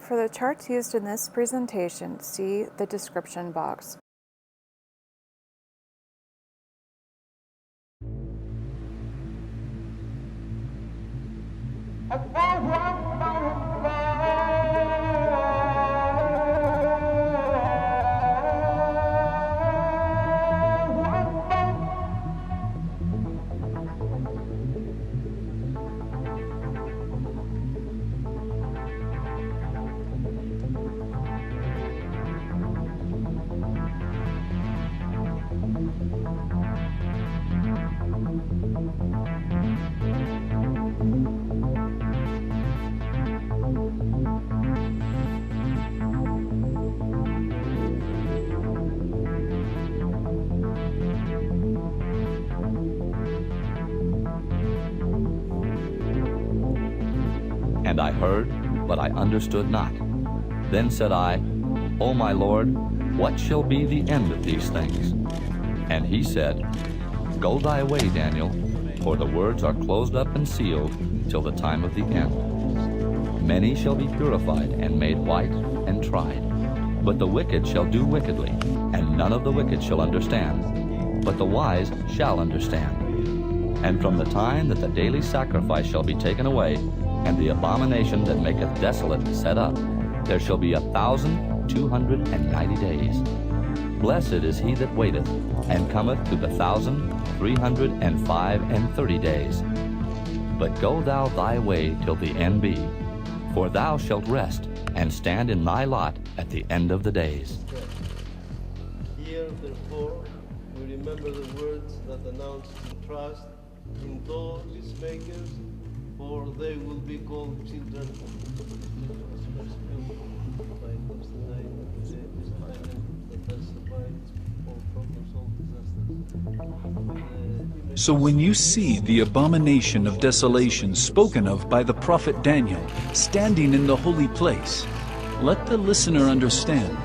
For the charts used in this presentation, see the description box. And I heard, but I understood not. Then said I, O my Lord, what shall be the end of these things? And he said, Go thy way, Daniel, for the words are closed up and sealed till the time of the end. Many shall be purified and made white and tried. But the wicked shall do wickedly, and none of the wicked shall understand. But the wise shall understand. And from the time that the daily sacrifice shall be taken away, and the abomination that maketh desolate set up, there shall be 1,290 days. Blessed is he that waiteth, and cometh to the 1,330 days. But go thou thy way till the end be, for thou shalt rest, and stand in thy lot at the end of the days. Here, therefore, we remember the words that announce to trust in those peacemakers, for they will be called children of So when you see the abomination of desolation spoken of by the prophet Daniel standing in the holy place, let the listener understand.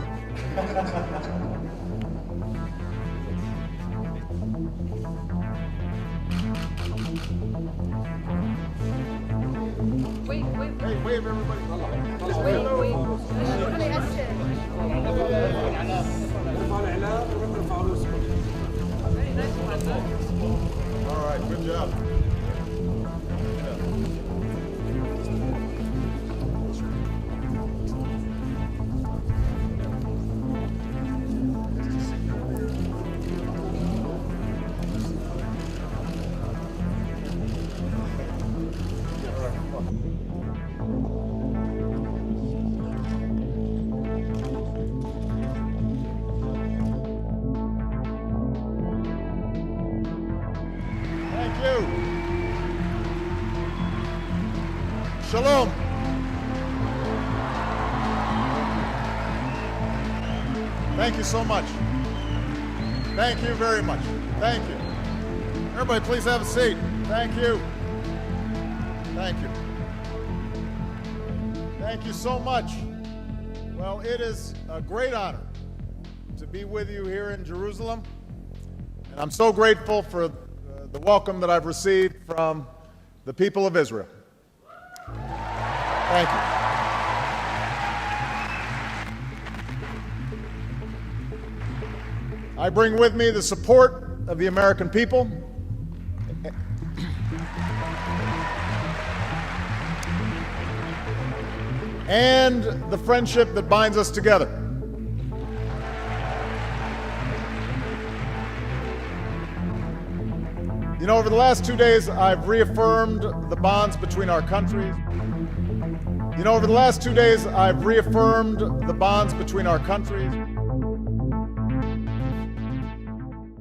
Wave everybody. All right, good job. Shalom. Thank you so much. Thank you very much. Thank you. Everybody, please have a seat. Thank you. Thank you. Thank you so much. Well, it is a great honor to be with you here in Jerusalem. And I'm so grateful for the welcome that I've received from the people of Israel. Thank you. I bring with me the support of the American people and the friendship that binds us together. You know, over the last 2 days, I've reaffirmed the bonds between our countries.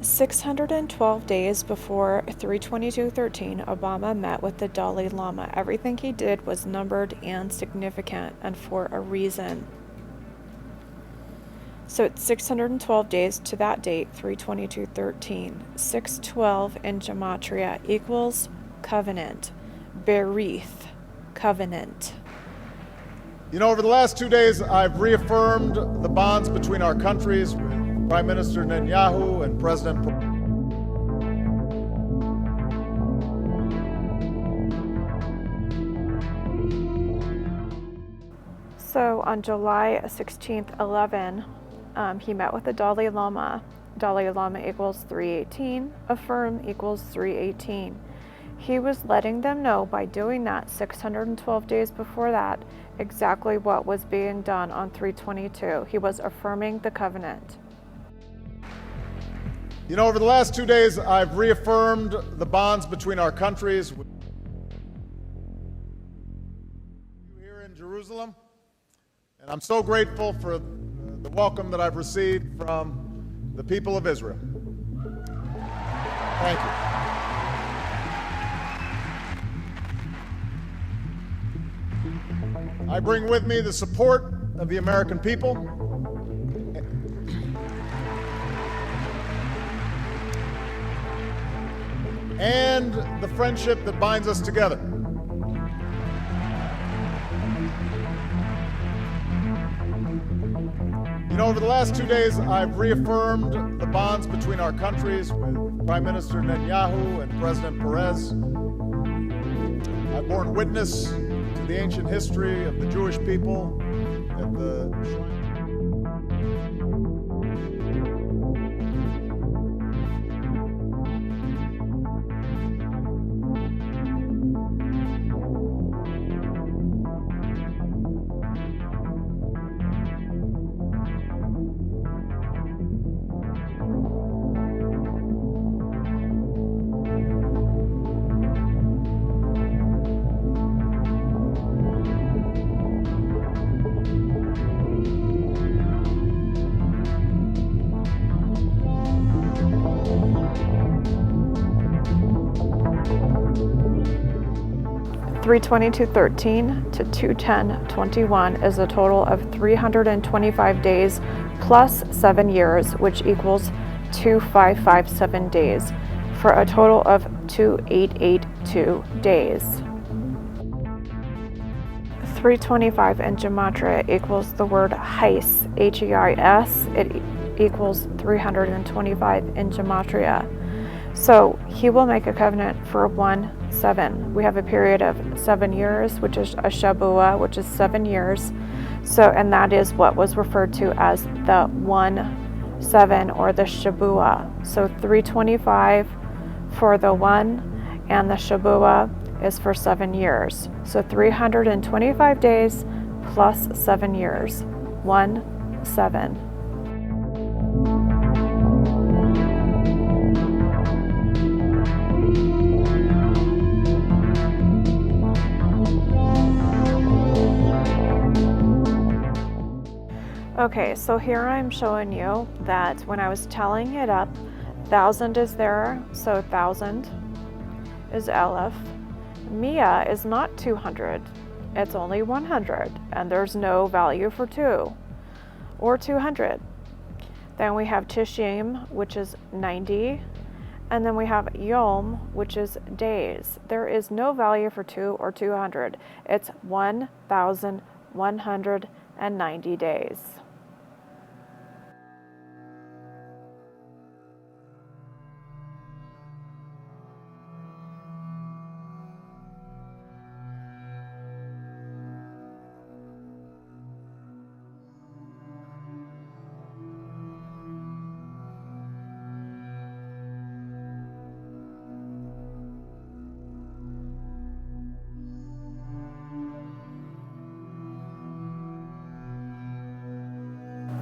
612 days before 3/22/13, Obama met with the Dalai Lama. Everything he did was numbered and significant, and for a reason. So it's 612 days to that date, 3/22/13. 612 in Gematria equals covenant. Berith, covenant. You know, over the last 2 days, I've reaffirmed the bonds between our countries with Prime Minister Netanyahu and President. So on July 16th, 11, he met with the Dalai Lama. Dalai Lama equals 318, affirm equals 318. He was letting them know by doing that 612 days before that exactly what was being done on 322. He was affirming the covenant. You know, over the last 2 days, I've reaffirmed the bonds between our countries. Here in Jerusalem, and I'm so grateful for the welcome that I've received from the people of Israel. Thank you. I bring with me the support of the American people and the friendship that binds us together. You know, over the last 2 days, I've reaffirmed the bonds between our countries with Prime Minister Netanyahu and President Perez. I've borne witness to the ancient history of the Jewish people at the shrine. (322:13 to 210:21) is a total of 325 days plus 7 years, which equals 2557 days, for a total of 2882 days. 325 in Gematria equals the word heis, H-E-I-S. It equals 325 in Gematria. So he will make a covenant for 1-7. We have a period of 7 years, which is a Shabua, which is 7 years. So, and that is what was referred to as the 1-7 or the Shabua. So 325 for the 1 and the Shabua is for 7 years. So 325 days plus 7 years. 1-7. Okay, so here I'm showing you that when I was tallying it up, 1000 is there, so 1000 is Aleph. Mia is not 200, it's only 100, and there's no value for 2 or 200. Then we have Tishim, which is 90, and then we have Yom, which is days. There is no value for 2 or 200. It's 1,190 days.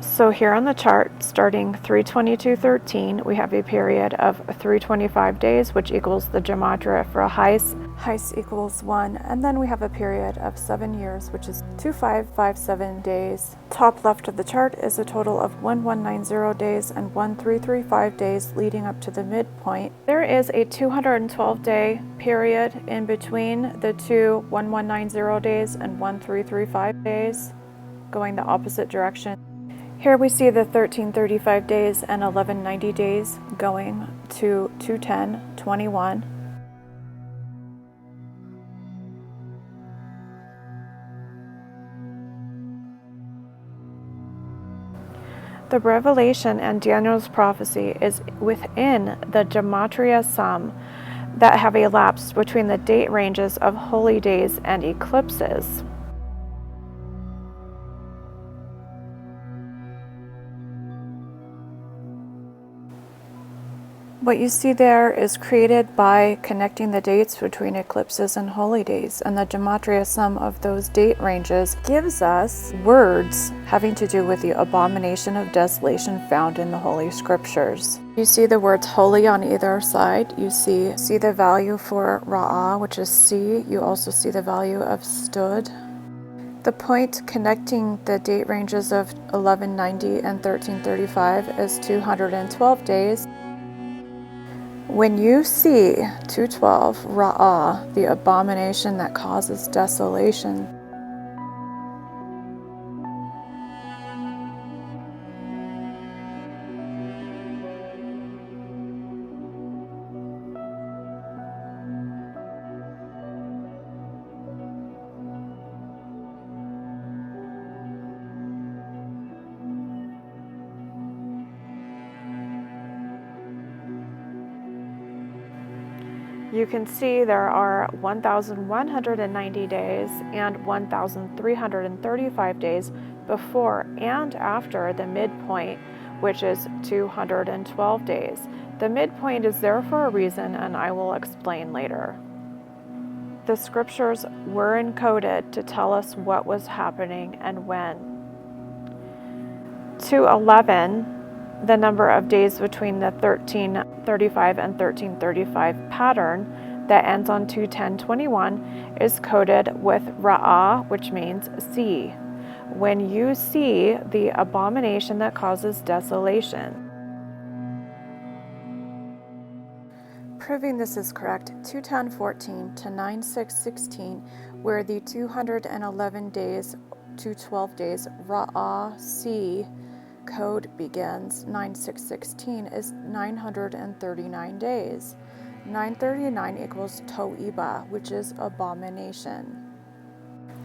So here on the chart, starting 322:13, we have a period of 325 days, which equals the Gematria for a heis. Heis equals 1, and then we have a period of 7 years, which is 2557 days. Top left of the chart is a total of 1190 days and 1335 days leading up to the midpoint. There is a 212-day period in between the two 1190 days and 1335 days, going the opposite direction. Here we see the 1335 days and 1190 days going to 210:21. The revelation and Daniel's prophecy is within the Gematria sum that have elapsed between the date ranges of holy days and eclipses. What you see there is created by connecting the dates between eclipses and holy days, and the Gematria sum of those date ranges gives us words having to do with the abomination of desolation found in the Holy Scriptures. You see the words holy on either side. You see the value for Ra'ah, which is C. You also see the value of Stud. The point connecting the date ranges of 1190 and 1335 is 212 days. When you see 212 Ra'ah, the abomination that causes desolation, you can see there are 1,190 days and 1,335 days before and after the midpoint, which is 212 days. The midpoint is there for a reason, and I will explain later. The scriptures were encoded to tell us what was happening and when. 211, the number of days between the 1335 and 1335 pattern that ends on 21021 is coded with Ra'ah, which means see. When you see the abomination that causes desolation. Proving this is correct, 21014 to 9616, where the 211 days, 212 days, Ra'ah, C, code begins, 9616 is 939 days. 939 equals To'iba, which is abomination.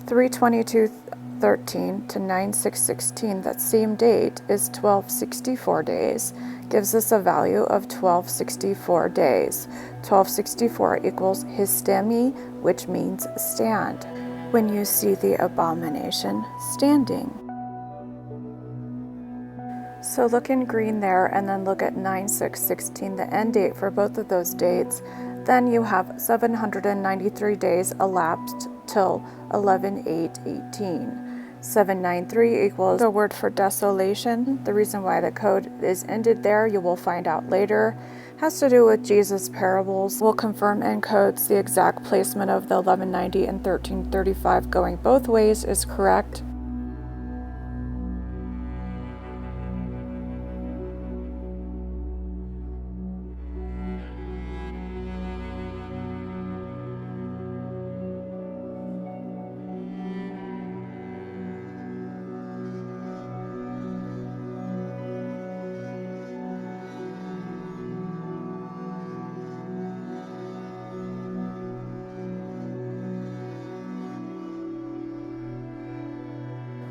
322:13 to 9616, that same date, is 1264 days, gives us a value of 1264 days. 1264 equals histemi, which means stand. When you see the abomination standing. So look in green there, and then look at 9616, the end date for both of those dates. Then you have 793 days elapsed till 11/8/18. 793 equals the word for desolation. The reason why the code is ended there, you will find out later, has to do with Jesus' parables. We'll confirm in codes the exact placement of the 1190 and 1335 going both ways is correct.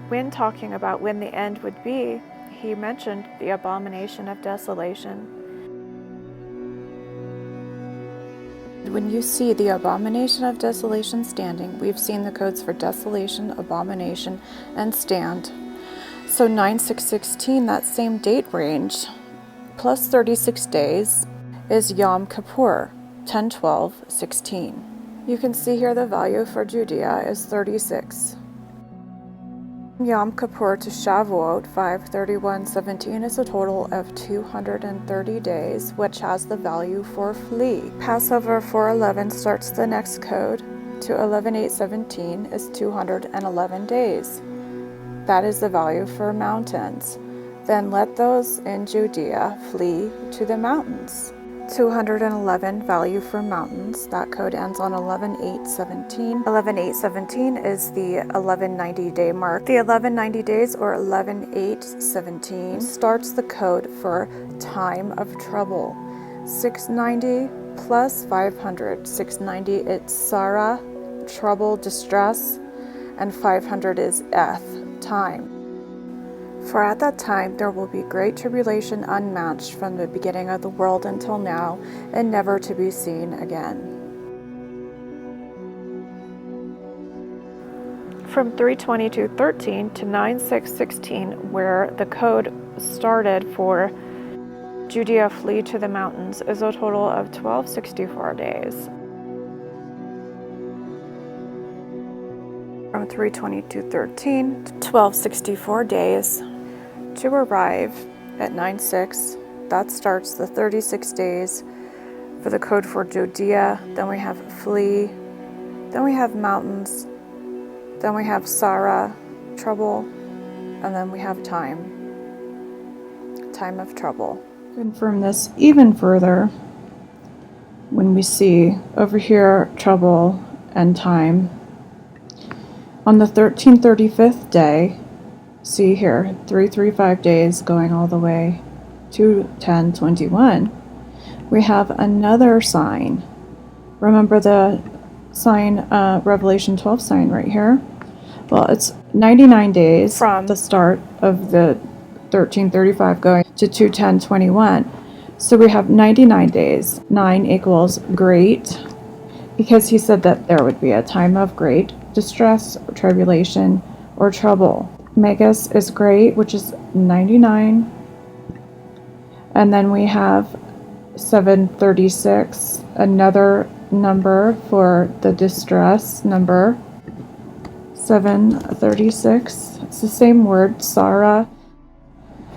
When talking about when the end would be, he mentioned the abomination of desolation. When you see the abomination of desolation standing, we've seen the codes for desolation, abomination, and stand. So 9616, that same date range, plus 36 days, is Yom Kippur, 10/12/16. You can see here the value for Judea is 36. Yom Kippur to Shavuot, 5/31/17, is a total of 230 days, which has the value for flee. Passover 4/11 starts the next code to 11/8/17 is 211 days. That is the value for mountains. Then let those in Judea flee to the mountains. 211 value for mountains. That code ends on 11/8/17. 11/8/17 is the 1190 day mark. The 1190 days, or 11/8/17, starts the code for time of trouble. 690 plus 500. 690, it's Sarah, trouble, distress, and 500 is Eth, time. For at that time there will be great tribulation unmatched from the beginning of the world until now, and never to be seen again. From 322:13 to 9616, where the code started for Judea flee to the mountains is a total of 1264 days. From 322:13 to 1264 days to arrive at 9:6. That starts the 36 days for the code for Judea. Then we have flee. Then we have mountains. Then we have Sarah, trouble. And then we have time of trouble. Confirm this even further when we see over here trouble and time. On the 1335th day, see here, 335 days going all the way to 1021, we have another sign. Remember the sign, Revelation 12 sign right here? Well, it's 99 days from the start of the 1335 going to 21021. So we have 99 days. 9 equals great, because he said that there would be a time of great distress, or tribulation, or trouble. Megas is great, which is 99. And then we have 736, another number for the distress number. 736. It's the same word, Sarah.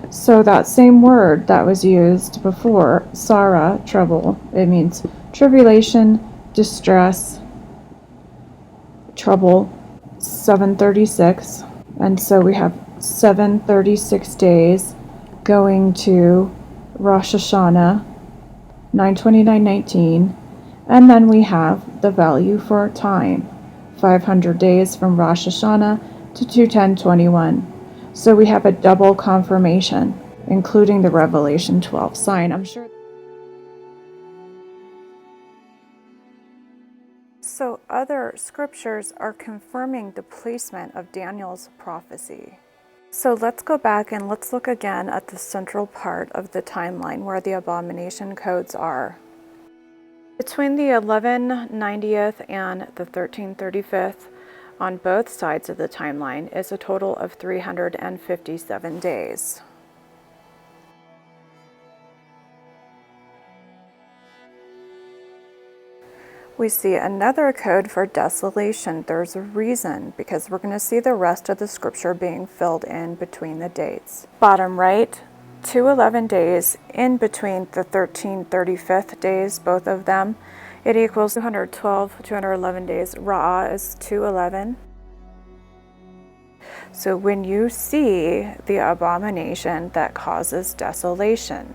So that same word that was used before, Sarah, trouble, it means tribulation, distress, trouble. 736. And so we have 736 days going to Rosh Hashanah, 9/29/19. And then we have the value for time, 500 days from Rosh Hashanah to 210/21. So we have a double confirmation, including the Revelation 12 sign. I'm sure. So other scriptures are confirming the placement of Daniel's prophecy. So let's go back and let's look again at the central part of the timeline where the abomination codes are. Between the 1190th and the 1335th, on both sides of the timeline, is a total of 357 days. We see another code for desolation. There's a reason, because we're going to see the rest of the scripture being filled in between the dates. Bottom right, 211 days in between the 1335th days, both of them. It equals 212, 211 days. Ra is 211. So when you see the abomination that causes desolation,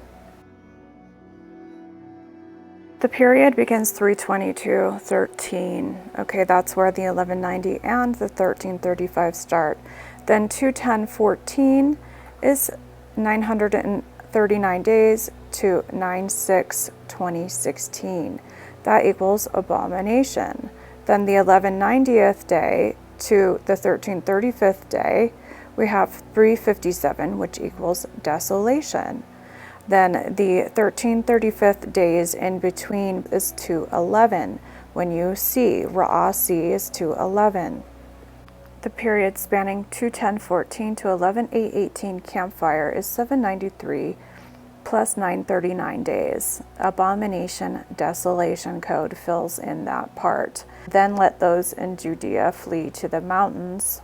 the period begins 322:13. Okay, that's where the 1190 and the 1335 start. Then 210:14 is 939 days to 9/6/2016. That equals abomination. Then the 1190th day to the 1335th day, we have 357, which equals desolation. Then the 1335th days in between is 211. When you see, Ra'asi is 211. The period spanning 210:14 to 11/8/18 campfire is 793 plus 939 days. Abomination desolation code fills in that part. Then let those in Judea flee to the mountains.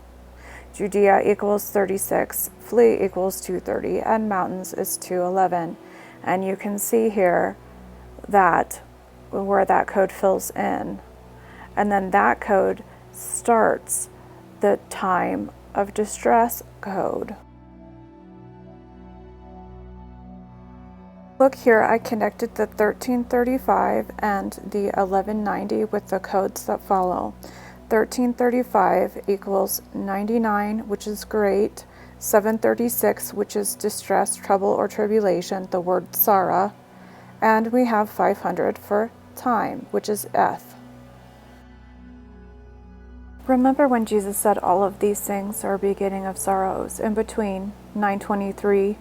Judea equals 36, flee equals 230, and mountains is 211. And you can see here that where that code fills in. And then that code starts the time of distress code. Look here, I connected the 1335 and the 1190 with the codes that follow. 1335 equals 99, which is great, 736, which is distress, trouble, or tribulation, the word Sarah, and we have 500 for time, which is Eth. Remember when Jesus said all of these things are beginning of sorrows. In between 923,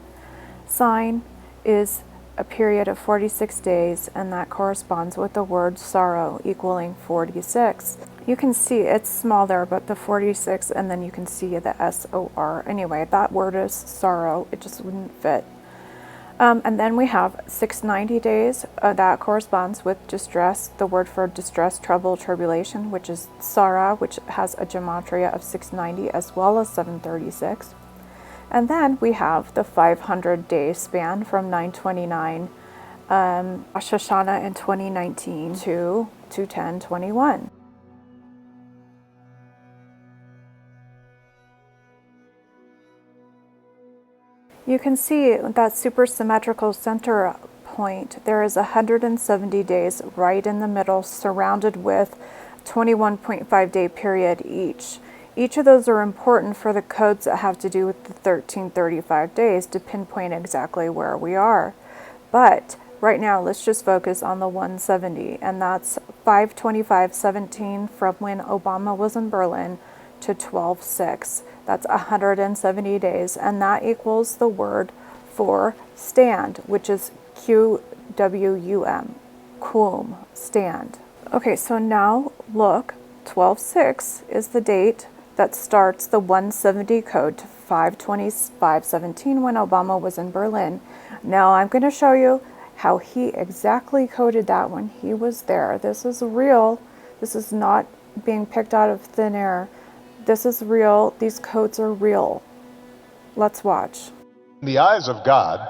sign is a period of 46 days, and that corresponds with the word sorrow equaling 46. You can see it's small there, but the 46, and then you can see the SOR. Anyway, that word is sorrow. It just wouldn't fit. And then we have 690 days. That corresponds with distress, the word for distress, trouble, tribulation, which is Sarah, which has a gematria of 690 as well as 736. And then we have the 500-day span from 929 Rosh Hashanah in 2019 to 21021. You can see that super symmetrical center point. There is 170 days right in the middle, surrounded with 21.5 day period each. Each of those are important for the codes that have to do with the 1335 days to pinpoint exactly where we are. But right now, let's just focus on the 170, and that's 5/25/17 from when Obama was in Berlin to 12/6. That's 170 days, and that equals the word for stand, which is QWUM, QUM, stand. Okay, so now look, 12/6 is the date that starts the 170 code to 5/25/17 when Obama was in Berlin. Now I'm going to show you how he exactly coded that when he was there. This is real. This is not being picked out of thin air. This is real. These codes are real. Let's watch. In the eyes of God,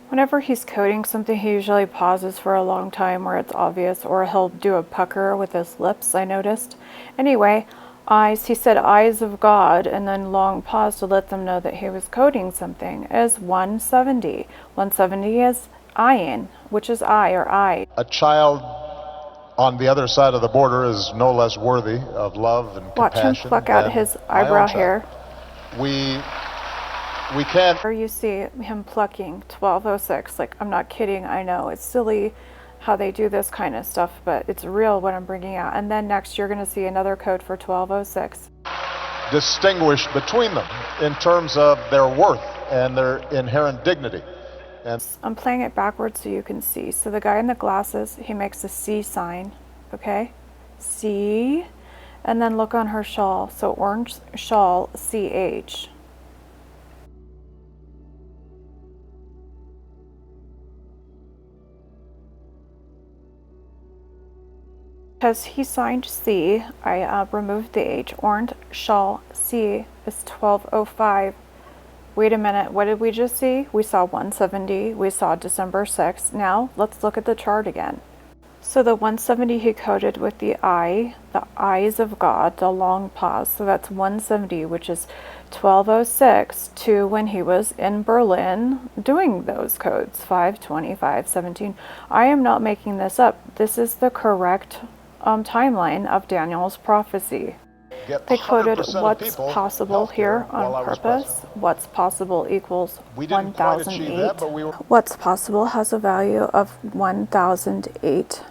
Whenever he's coding something, he usually pauses for a long time where it's obvious, or he'll do a pucker with his lips, I noticed. Anyway, eyes, he said eyes of God, and then long pause to let them know that he was coding something, is 170. 170 is ayin, which is eye or eye. a child on the other side of the border is no less worthy of love and Watch him compassion pluck out than his my own eyebrow child. hair. We can't. Or you see him plucking 1206. Like, I'm not kidding, I know. It's silly how they do this kind of stuff, but it's real what I'm bringing out. And then next you're going to see another code for 1206. distinguish between them in terms of their worth and their inherent dignity. And I'm playing it backwards so you can see. So the guy in the glasses, he makes a C sign, okay? C, and then look on her shawl. So orange shawl, CH. Because he signed C, I removed the H. Orange shawl C is 1205. Wait a minute, what did we just see? We saw 170, we saw December 6th. Now let's look at the chart again. So the 170 he coded with the I, the eyes of God, the long pause. So that's 170, which is 1206 to when he was in Berlin doing those codes, 5/25/17. I am not making this up. This is the correct timeline of Daniel's prophecy. They quoted what's possible here on purpose. What's possible equals 1008. What's possible has a value of 1008.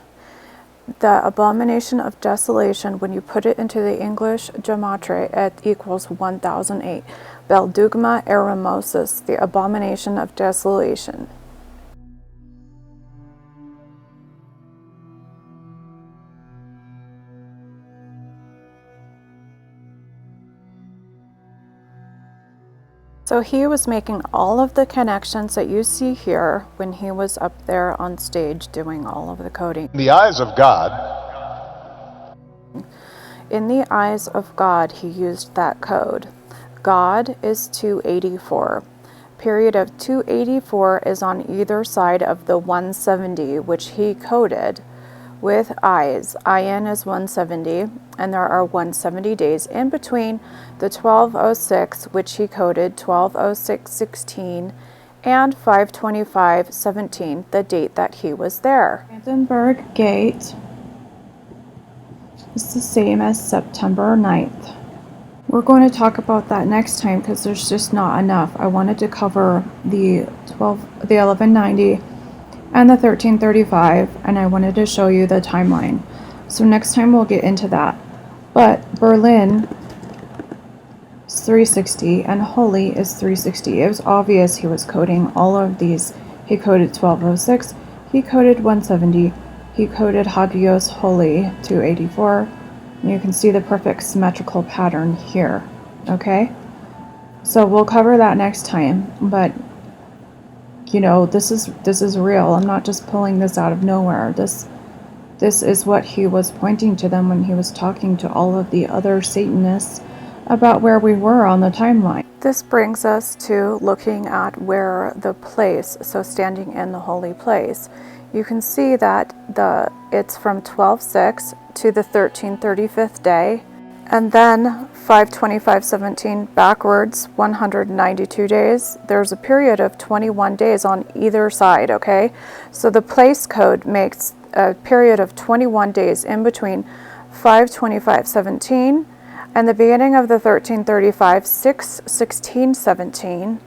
The Abomination of Desolation, when you put it into the English Gematria, it equals 1008. Beldugma Eramosis, the Abomination of Desolation. So he was making all of the connections that you see here when he was up there on stage doing all of the coding. in the eyes of God, In the eyes of God, he used that code. God is 284. Period of 284 is on either side of the 170, which he coded with eyes. Ayin is 170, and there are 170 days in between the 1206, which he coded 1206/16, and 5/25/17, the date that he was there. Brandenburg Gate is the same as September 9th. We're going to talk about that next time because there's just not enough. I wanted to cover the 1190 and the 1335, and I wanted to show you the timeline. So next time we'll get into that. But Berlin is 360 and Holy is 360. It was obvious he was coding all of these. He coded 1206, he coded 170, he coded Hagios Holy 284. You can see the perfect symmetrical pattern here, okay? So we'll cover that next time, but you know, this is real. I'm not just pulling this out of nowhere. This is what he was pointing to them when he was talking to all of the other Satanists about where we were on the timeline. This brings us to looking at where the place, so standing in the holy place. You can see that it's from 12:6 to the 1335th day, and then 525:17 backwards, 192 days. There's a period of 21 days on either side, okay? So the place code makes a period of 21 days in between 525:17 and the beginning of the 1335, 6:16:17.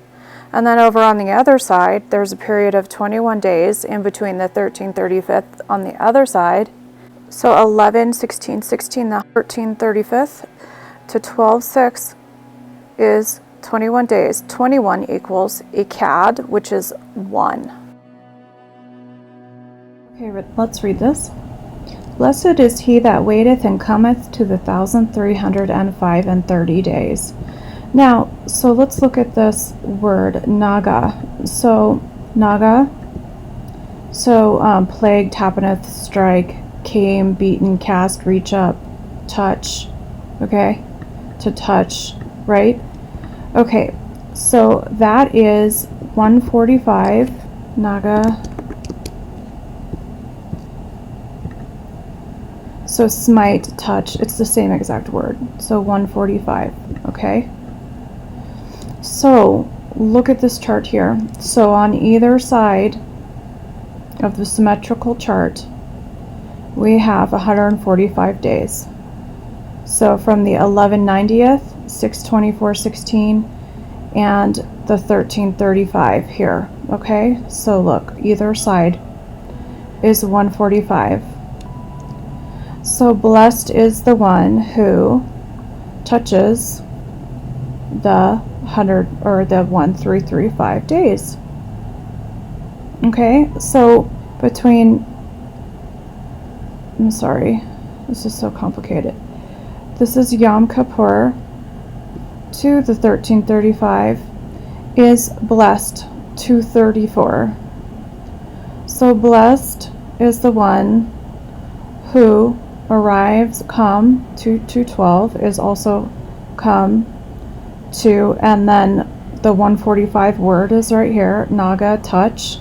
And then over on the other side, there's a period of 21 days in between the 1335th on the other side. So 11:16:16, the 1335th to 12:6 is 21 days. 21 equals Echad, which is 1. Okay, let's read this. Blessed is he that waiteth and cometh to the 1305 and 30 days. Now, so let's look at this word, naga. So, naga, so plague, tapeneth, strike, came, beaten, cast, reach up, touch, okay? To touch, right? Okay, so that is 145, naga. So smite, touch, it's the same exact word. So 145, okay? So look at this chart here. So on either side of the symmetrical chart, we have 145 days. So from the 1190th, 624:16, and the 1335 here, okay? So look, either side is 145. So blessed is the one who touches the 100 or the 1335 days. Okay, so between, I'm sorry, this is so complicated. This is Yom Kippur to the 1335 is blessed 234. So blessed is the one who arrives, come to 212 is also come to, and then the 145 word is right here, naga, touch.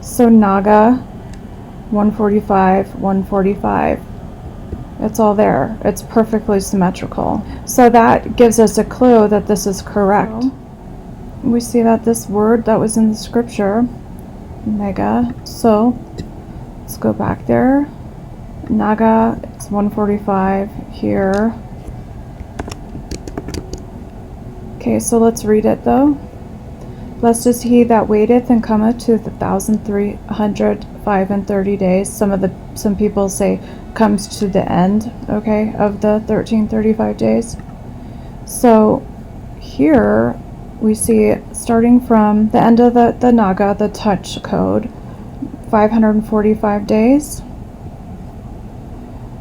So naga, 145, 145. It's all there. It's perfectly symmetrical. So that gives us a clue that this is correct. We see that this word that was in the scripture, mega, so let's go back there. Naga, it's 145 here. Okay, so let's read it though. Blessed is he that waiteth and cometh to the 1305 and 30 days. Some people say comes to the end, okay, of the 1335 days. So here we see starting from the end of the naga, the touch code, 545 days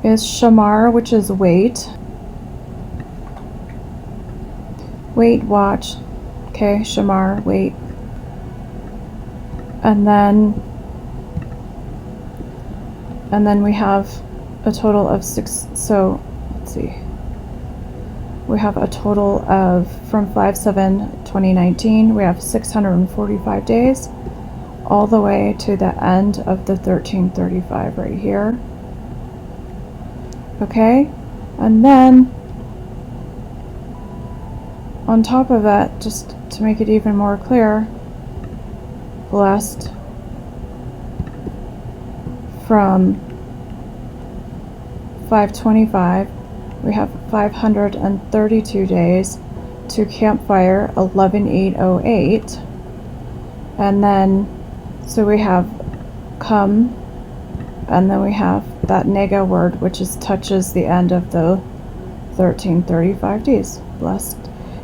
is shamar, which is wait. Wait, watch. Okay, shamar, wait. And then we have a total of 6. So let's see. We have a total of, from 5/7/2019, we have 645 days all the way to the end of the 1335 right here. Okay, and then on top of that, just to make it even more clear, blessed from 525, we have 532 days to campfire 11/8/08, and then so we have come, and then we have that nega word, which is touches the end of the 1335 days. Blessed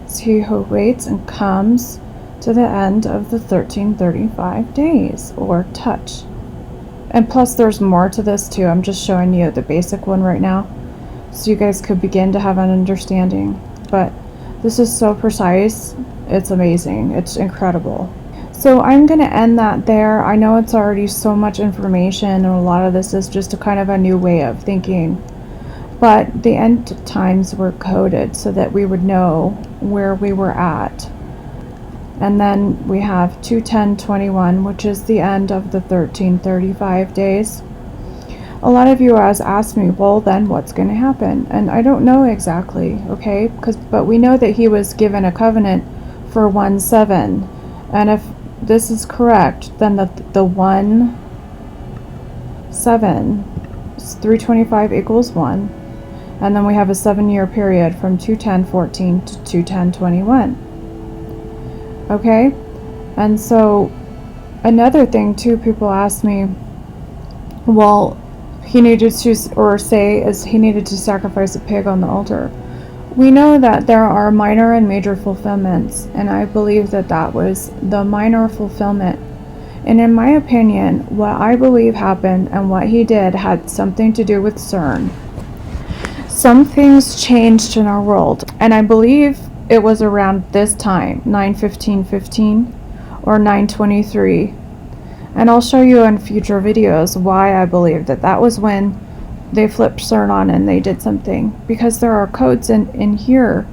is he who waits and comes to the end of the 1335 days, or touch. And plus there's more to this too. I'm just showing you the basic one right now, so you guys could begin to have an understanding. But this is so precise, it's amazing, it's incredible. So I'm going to end that there. I know it's already so much information, and a lot of this is just a kind of a new way of thinking. But the end times were coded so that we would know where we were at. And then we have 2:10:21, which is the end of the 1335 days. A lot of you guys asked me, well, then what's going to happen? And I don't know exactly, okay? But we know that he was given a covenant for 1/7. And if this is correct, then the 1/7, 325 equals 1. And then we have a 7-year period from 2:10:14 to 2:10:21. Okay? And so another thing too, people ask me, well, he needed to, or say is he needed to sacrifice a pig on the altar. We know that there are minor and major fulfillments, and I believe that that was the minor fulfillment. And in my opinion, what I believe happened and what he did had something to do with Cern. Some things changed in our world, and I believe it was around this time, 9:15:15 or 9:23. And I'll show you in future videos why I believe that that was when they flipped Cern on and they did something. Because there are codes in here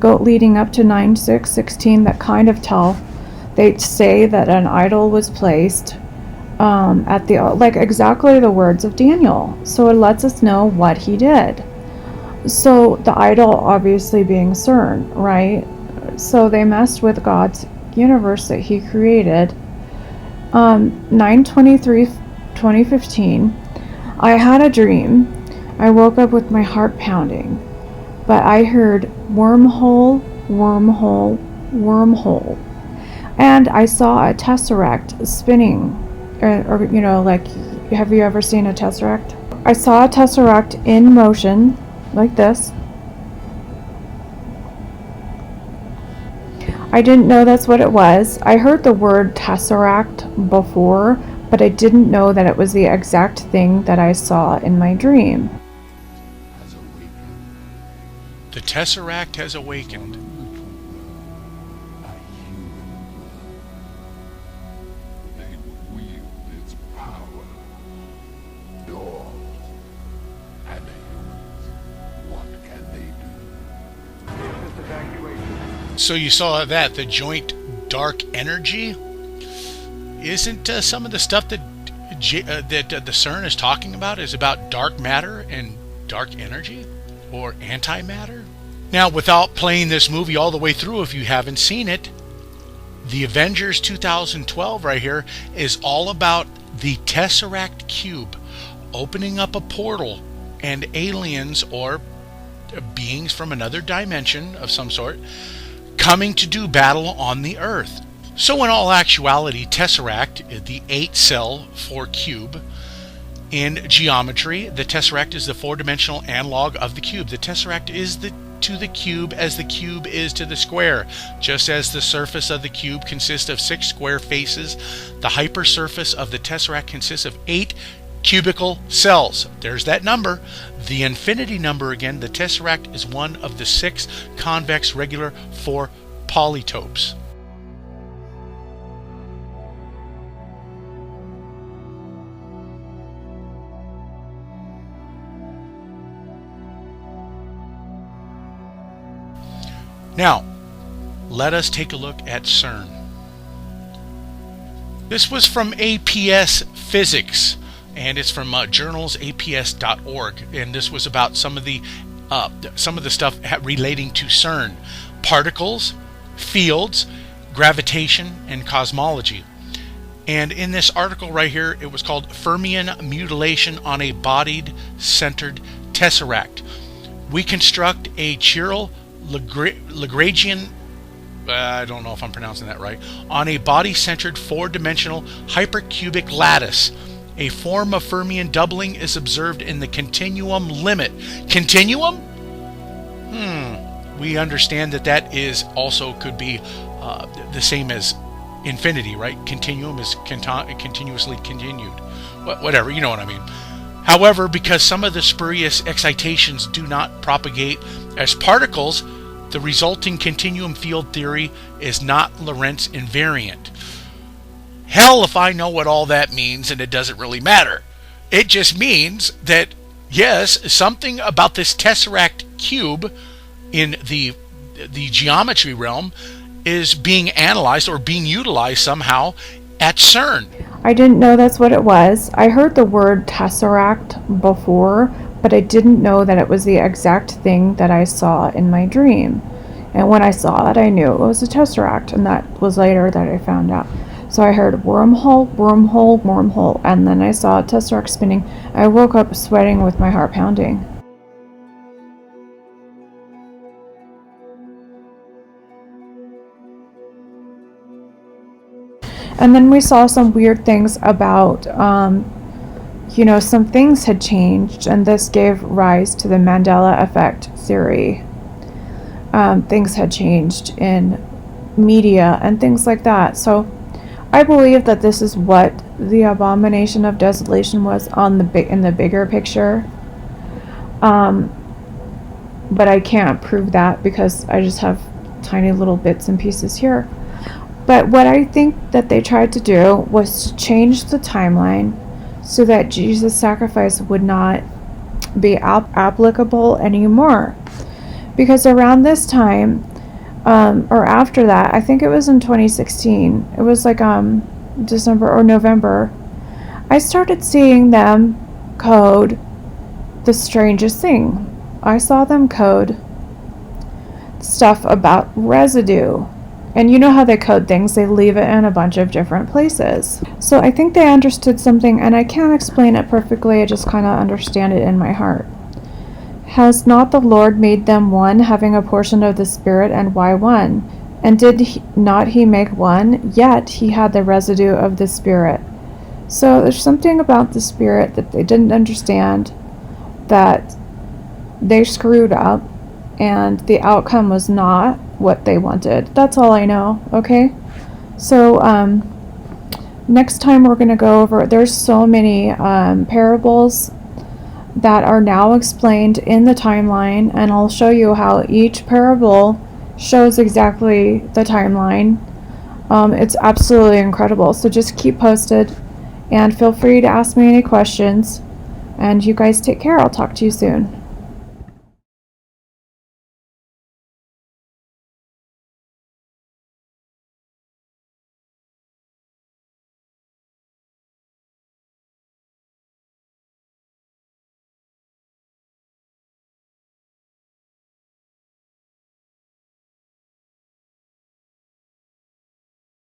leading up to 9:6:16 that kind of tell. They say that an idol was placed at the, like exactly the words of Daniel. So it lets us know what he did. So the idol obviously being Cern, right? So they messed with God's universe that he created. 9/23/2015, I had a dream. I woke up with my heart pounding, but I heard wormhole, wormhole, wormhole. And I saw a tesseract spinning, or you know, like, have you ever seen a tesseract? I saw a tesseract in motion, like this. I didn't know that's what it was. I heard the word tesseract before, but I didn't know that it was the exact thing that I saw in my dream. The Tesseract has awakened. So you saw that, the joint dark energy? Isn't some of the stuff that the Cern is talking about is about dark matter and dark energy? Or antimatter? Now, without playing this movie all the way through, if you haven't seen it, the Avengers 2012 right here is all about the Tesseract Cube opening up a portal and aliens or beings from another dimension of some sort coming to do battle on the Earth. So in all actuality, Tesseract, the 8-cell 4-cube, in geometry, the Tesseract is the 4-dimensional analog of the cube. The Tesseract is to the cube as the cube is to the square. Just as the surface of the cube consists of 6 square faces, the hypersurface of the Tesseract consists of 8 cubical cells. There's that number. The infinity number again, the Tesseract is one of the 6 convex regular 4 polytopes. Now, let us take a look at Cern. This was from APS Physics, and it's from journalsaps.org, and this was about some of the stuff relating to Cern: particles, fields, gravitation, and cosmology. And in this article right here, it was called Fermion Mutilation on a Bodied Centered Tesseract. We construct a chiral Lagrangian, I don't know if I'm pronouncing that right, on a body-centered 4-dimensional hypercubic lattice. A form of fermion doubling is observed in the continuum limit. Continuum? We understand that is also could be the same as infinity, right? Continuum is continuously continued. Whatever, you know what I mean. However, because some of the spurious excitations do not propagate as particles, the resulting continuum field theory is not Lorentz invariant. Hell if I know what all that means, and it doesn't really matter. It just means that, yes, something about this Tesseract Cube in the geometry realm is being analyzed or being utilized somehow at Cern. I didn't know that's what it was. I heard the word Tesseract before, but I didn't know that it was the exact thing that I saw in my dream. And when I saw it, I knew it was a Tesseract, and that was later that I found out. So I heard wormhole, wormhole, wormhole, and then I saw a Tesseract spinning. I woke up sweating with my heart pounding. And then we saw some weird things about, some things had changed, and this gave rise to the Mandela effect theory. Things had changed in media and things like that. So I believe that this is what the Abomination of Desolation was in the bigger picture. But I can't prove that because I just have tiny little bits and pieces here. But what I think that they tried to do was to change the timeline so that Jesus' sacrifice would not be applicable anymore. Because around this time, or after that, I think it was in 2016, it was like December or November, I started seeing them code the strangest thing. I saw them code stuff about residue. And you know how they code things, they leave it in a bunch of different places. So I think they understood something, and I can't explain it perfectly, I just kind of understand it in my heart. Has not the Lord made them one, having a portion of the Spirit, and why one? And did not he make one? Yet he had the residue of the Spirit. So there's something about the Spirit that they didn't understand, that they screwed up, and the outcome was not what they wanted. That's all I know, okay? So next time we're going to go over, there's so many parables that are now explained in the timeline, and I'll show you how each parable shows exactly the timeline. It's absolutely incredible. So just keep posted and feel free to ask me any questions, and you guys take care. I'll talk to you soon.